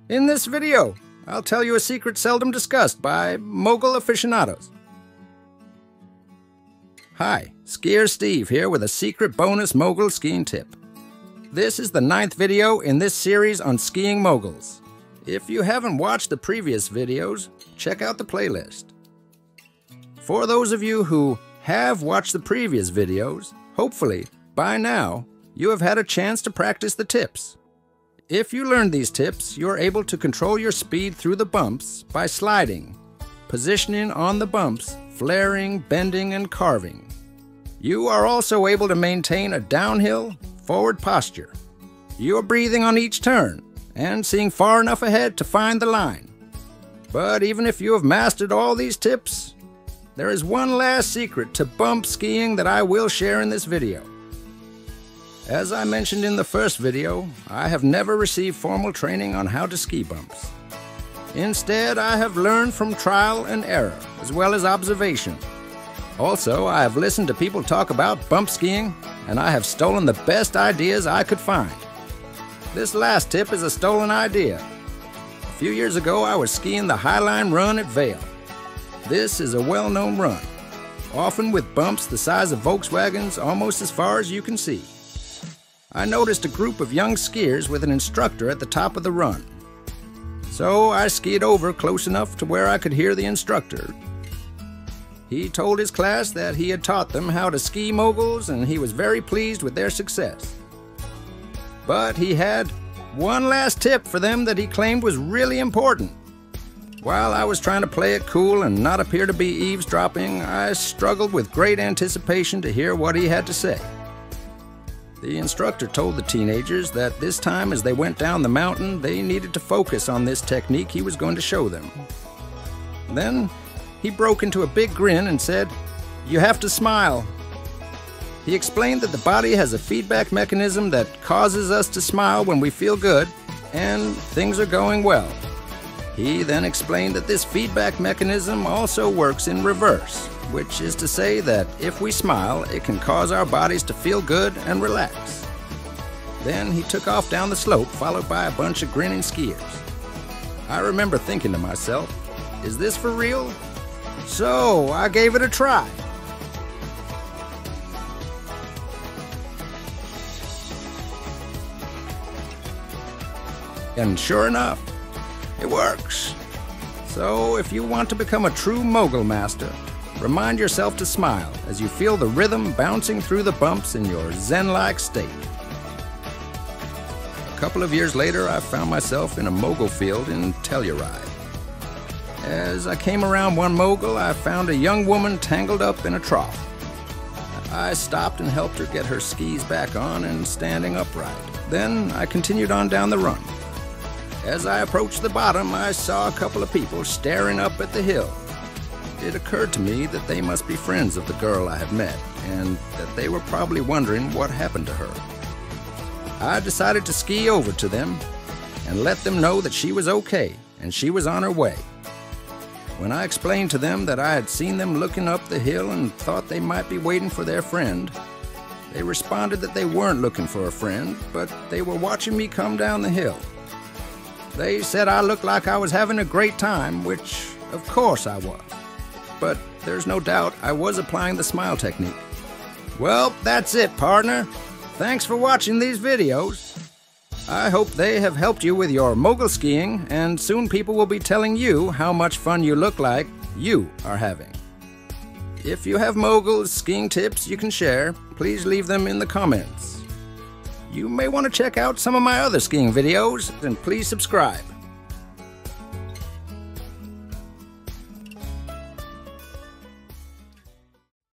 In this video, I'll tell you a secret seldom discussed by mogul aficionados. Hi, Skier Steve here with a secret bonus mogul skiing tip. This is the 9th video in this series on skiing moguls. If you haven't watched the previous videos, check out the playlist. For those of you who have watched the previous videos, hopefully, by now, you have had a chance to practice the tips. If you learn these tips, you're able to control your speed through the bumps by sliding, positioning on the bumps, flaring, bending, and carving. You are also able to maintain a downhill, forward posture. You are breathing on each turn and seeing far enough ahead to find the line. But even if you have mastered all these tips, there is one last secret to bump skiing that I will share in this video. As I mentioned in the first video, I have never received formal training on how to ski bumps. Instead, I have learned from trial and error, as well as observation. Also, I have listened to people talk about bump skiing, and I have stolen the best ideas I could find. This last tip is a stolen idea. A few years ago, I was skiing the Highline Run at Vail. This is a well-known run, often with bumps the size of Volkswagens almost as far as you can see. I noticed a group of young skiers with an instructor at the top of the run. So I skied over close enough to where I could hear the instructor. He told his class that he had taught them how to ski moguls and he was very pleased with their success. But he had one last tip for them that he claimed was really important. While I was trying to play it cool and not appear to be eavesdropping, I struggled with great anticipation to hear what he had to say. The instructor told the teenagers that this time as they went down the mountain, they needed to focus on this technique he was going to show them. Then he broke into a big grin and said, "You have to smile." He explained that the body has a feedback mechanism that causes us to smile when we feel good and things are going well. He then explained that this feedback mechanism also works in reverse, which is to say that if we smile, it can cause our bodies to feel good and relax. Then he took off down the slope, followed by a bunch of grinning skiers. I remember thinking to myself, is this for real? So I gave it a try. And sure enough, it works. So if you want to become a true mogul master, remind yourself to smile as you feel the rhythm bouncing through the bumps in your zen-like state. A couple of years later, I found myself in a mogul field in Telluride. As I came around one mogul, I found a young woman tangled up in a trough. I stopped and helped her get her skis back on and standing upright. Then I continued on down the run. As I approached the bottom, I saw a couple of people staring up at the hill. It occurred to me that they must be friends of the girl I had met, and that they were probably wondering what happened to her. I decided to ski over to them and let them know that she was okay and she was on her way. When I explained to them that I had seen them looking up the hill and thought they might be waiting for their friend, they responded that they weren't looking for a friend, but they were watching me come down the hill. They said I looked like I was having a great time, which of course I was. But there's no doubt I was applying the smile technique. Well, that's it, partner. Thanks for watching these videos. I hope they have helped you with your mogul skiing, and soon people will be telling you how much fun you look like you are having. If you have mogul skiing tips you can share, please leave them in the comments. You may want to check out some of my other skiing videos, and please subscribe.